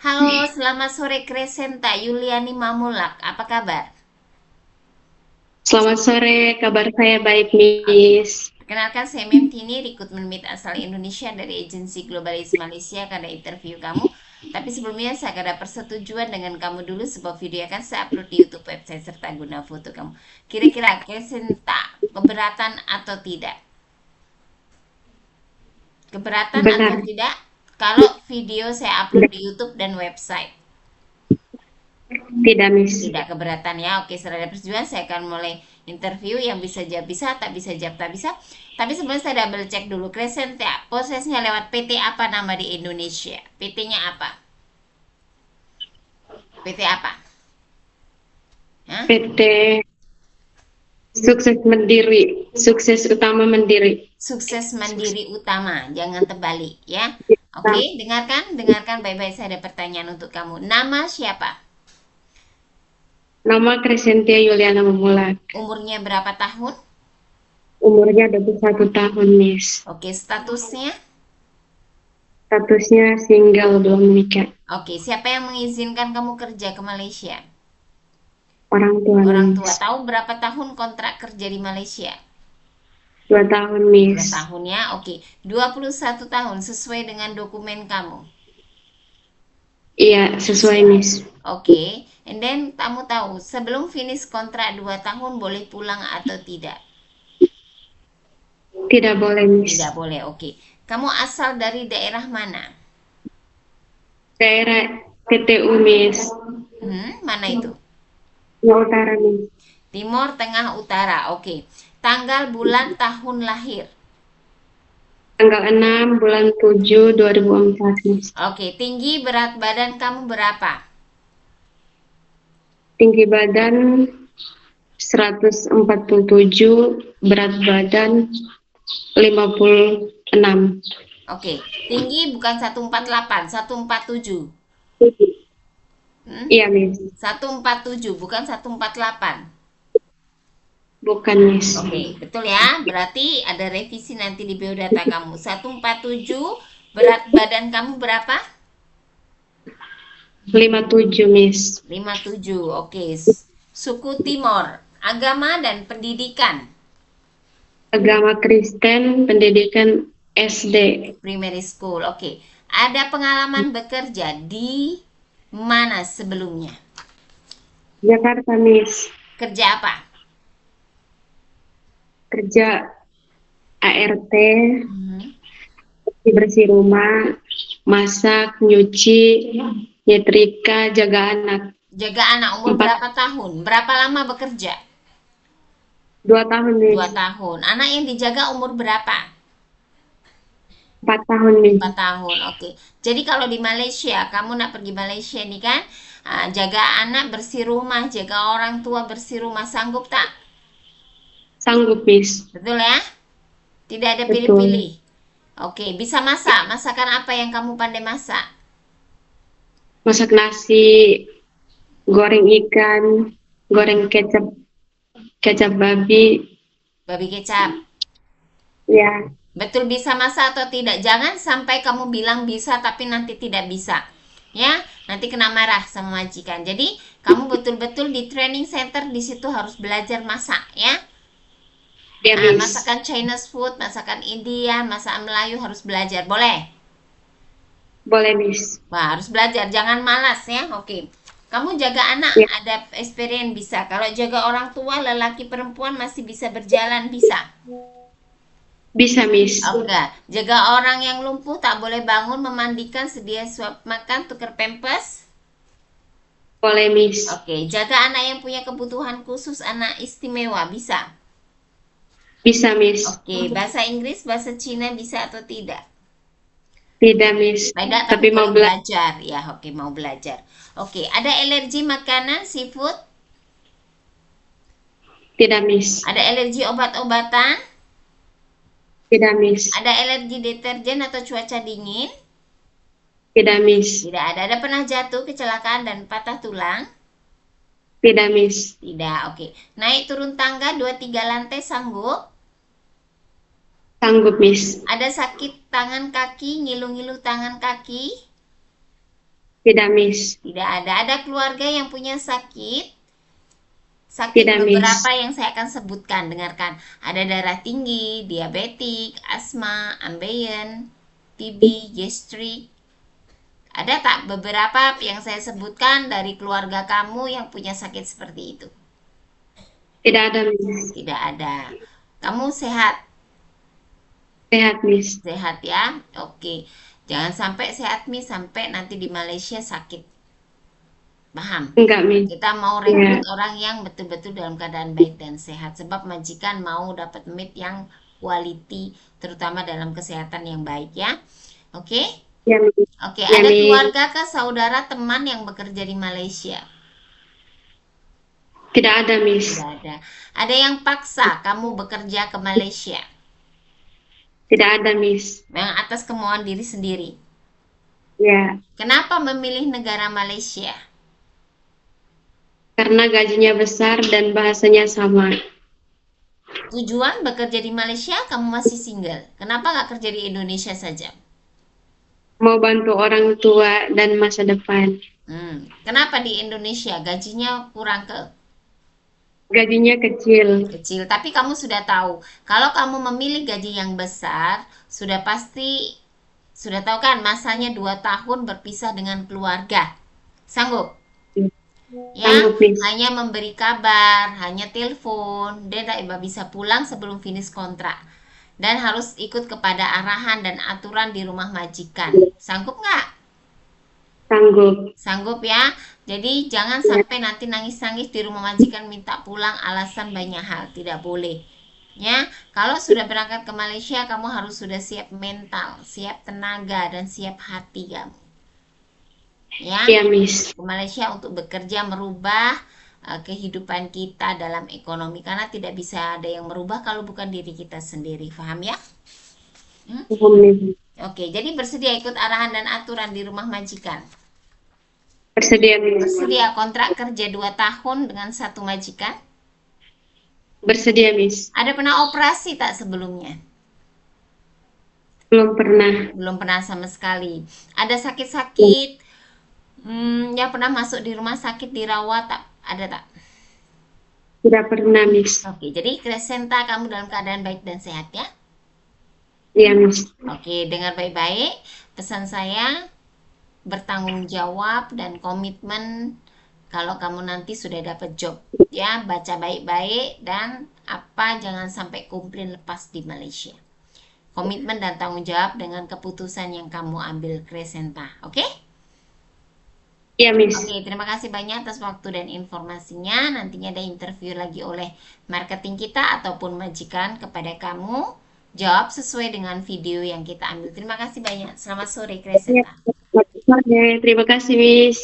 Halo, selamat sore Kresenta Yuliani Mamulak. Apa kabar? Selamat sore, kabar saya baik, Oke. Miss. Perkenalkan saya Memtini, rekrutmen meet asal Indonesia dari agensi Globalis Malaysia karena interview kamu. Tapi sebelumnya saya ada persetujuan dengan kamu dulu sebuah video akan saya upload di YouTube website serta guna foto kamu. Kira-kira Kresenta keberatan atau tidak? Keberatan atau Benar, tidak? Kalau video saya upload di YouTube dan website. tidak, Miss. Tidak keberatan ya. Oke, setelah ada persetujuan saya akan mulai interview yang bisa jawab bisa, tak bisa jawab tak bisa. Tapi sebelumnya saya double cek dulu. Crescentia, prosesnya lewat PT apa nama di Indonesia? PT-nya apa? PT apa? Hah? PT Sukses Mandiri, Sukses Utama Mandiri. Sukses Mandiri Utama. Jangan terbalik ya. Oke, dengarkan, dengarkan baik-baik, saya ada pertanyaan untuk kamu. Nama siapa? Nama Crescentia Yuliana Memulak. Umurnya berapa tahun? Umurnya 21 tahun, Miss. Oke, statusnya? Statusnya single, belum menikah. Oke, siapa yang mengizinkan kamu kerja ke Malaysia? Orang tua, Orang tua. Miss. Tahu berapa tahun kontrak kerja di Malaysia? 2 tahun, 2 tahun Miss. ya. Oke. 21 tahun sesuai dengan dokumen kamu. Iya, sesuai, Sesuai. Miss. Oke. And then kamu tahu sebelum finish kontrak 2 tahun boleh pulang atau tidak? Tidak boleh, Tidak Miss. boleh. Oke. Kamu asal dari daerah mana? Daerah PTU, Miss. Mana itu? Yang Utara, Miss. Timur, Tengah, Utara. Oke. Tanggal, bulan, tahun lahir. Tanggal 6 bulan 7 2004, Miss. Oke. Tinggi, berat badan kamu berapa? Tinggi badan 147, berat badan 56. Oke. Tinggi bukan 148, 147. Hmm? Iya, Miss. 147 bukan 148. Bukan, Miss. Oke, betul ya. Berarti ada revisi nanti di biodata kamu. 147, berat badan kamu berapa? 57, Miss. 57. Oke. Suku Timor, agama dan pendidikan. Agama Kristen, pendidikan SD. Primary school. Oke. Ada pengalaman bekerja di mana sebelumnya? Jakarta, Miss. Kerja apa? Kerja ART, Hmm. bersih rumah, masak, nyuci, nyetrika, jaga anak. Jaga anak umur Empat, berapa tahun? Berapa lama bekerja? 2 tahun, Dua Miss. tahun. Anak yang dijaga umur berapa? 4 tahun, Miss. 4 tahun, oke. Jadi kalau di Malaysia, kamu nak pergi Malaysia nih kan, jaga anak bersih rumah, jaga orang tua bersih rumah, sanggup tak? Sanggup, Miss. Betul ya? Tidak ada Betul. pilih-pilih. Oke, bisa masak. Masakan apa yang kamu pandai masak? Masak nasi, goreng ikan, goreng kecap, kecap babi, Babi kecap. ya, Betul bisa masak atau tidak? Jangan sampai kamu bilang bisa tapi nanti tidak bisa. Ya, nanti kena marah sama majikan. Jadi, kamu betul-betul di training center di situ harus belajar masak ya. ya, Miss. Masakan Chinese food, masakan India, masakan Melayu harus belajar. Boleh? Boleh, Miss. Wah, harus belajar. Jangan malas ya. Oke. Kamu jaga anak, Ya, ada experience bisa. Kalau jaga orang tua, lelaki perempuan masih bisa berjalan, bisa. bisa, Miss. Oke. Jaga orang yang lumpuh, tak boleh bangun, memandikan, sedia suap makan, tuker pempes. Boleh, Miss. Oke. Jaga anak yang punya kebutuhan khusus, anak istimewa, bisa. Bisa, Miss. Oke. Bahasa Inggris, bahasa Cina bisa atau tidak? Tidak, Miss. Tidak, tapi Tapi mau boleh belajar. belajar. Ya, oke, mau belajar. Oke, ada alergi makanan, seafood? Tidak, Miss. Ada alergi obat-obatan? Tidak, Miss. Ada alergi deterjen atau cuaca dingin? Tidak, Miss. Tidak ada. Ada pernah jatuh, kecelakaan, dan patah tulang? Tidak, Miss. Tidak, oke. Naik turun tangga 2-3 lantai sanggup? Sanggup, Miss. Ada sakit tangan kaki, ngilu-ngilu tangan kaki? Tidak, Miss. Tidak ada. Ada keluarga yang punya sakit Tidak, beberapa Miss. yang saya akan sebutkan. Dengarkan. Ada darah tinggi, diabetik, asma, ambeien, TB, gastrik. Ada tak beberapa yang saya sebutkan dari keluarga kamu yang punya sakit seperti itu? Tidak ada, Miss. Tidak ada. Kamu sehat? Sehat, Miss. Sehat ya? Oke. Jangan sampai sehat nih sampai nanti di Malaysia sakit. Paham? Enggak, Miss. Kita mau Ya, rekrut orang yang betul-betul dalam keadaan baik dan sehat. Sebab majikan mau dapat meat yang quality, terutama dalam kesehatan yang baik ya. Oke? ya, Miss. Oke, Ya, ada Miss. keluarga ke saudara teman yang bekerja di Malaysia? Tidak ada, Miss. Tidak ada. Ada yang paksa kamu bekerja ke Malaysia? Tidak ada, Miss. Yang atas kemauan diri sendiri. Ya, Kenapa memilih negara Malaysia? karena gajinya besar dan bahasanya sama. Tujuan bekerja di Malaysia, kamu masih single. Kenapa nggak kerja di Indonesia saja? Mau bantu orang tua dan masa depan. Kenapa di Indonesia gajinya kurang Gajinya kecil. kecil? Tapi kamu sudah tahu, kalau kamu memilih gaji yang besar, sudah pasti sudah tahu kan masanya 2 tahun berpisah dengan keluarga. Sanggup? Ya, Sanggup, Miss. hanya memberi kabar, hanya telepon, dia tidak bisa pulang sebelum finish kontrak. Dan harus ikut kepada arahan dan aturan di rumah majikan. Sanggup nggak? Sanggup. Sanggup ya. Jadi jangan Ya, sampai nanti nangis-nangis di rumah majikan minta pulang alasan banyak hal. Tidak boleh. Ya, kalau sudah berangkat ke Malaysia, kamu harus sudah siap mental, siap tenaga, dan siap hati kamu. Ya, ya, Miss. ke Malaysia untuk bekerja merubah kehidupan kita dalam ekonomi karena tidak bisa ada yang merubah kalau bukan diri kita sendiri. Paham ya? Paham, Miss. Oke, jadi bersedia ikut arahan dan aturan di rumah majikan. Bersedia, Miss. Bersedia kontrak kerja 2 tahun dengan satu majikan. Bersedia, Miss. Ada pernah operasi tak sebelumnya? Belum pernah. Belum pernah sama sekali. Ada sakit-sakit? Ya pernah masuk di rumah sakit dirawat tak? Ada tak? Tidak pernah, Miss. Oke, jadi Crescenta kamu dalam keadaan baik dan sehat ya? Iya, Miss. Oke, dengar baik-baik. Pesan saya bertanggung jawab dan komitmen kalau kamu nanti sudah dapat job. Ya, baca baik-baik dan apa jangan sampai komplain lepas di Malaysia. Komitmen dan tanggung jawab dengan keputusan yang kamu ambil Crescenta. Oke? Iya, Miss. Oke, terima kasih banyak atas waktu dan informasinya. Nantinya ada interview lagi oleh marketing kita ataupun majikan kepada kamu. Jawab sesuai dengan video yang kita ambil. Terima kasih banyak. Selamat sore, Iya. Crescenta. Terima kasih, Miss.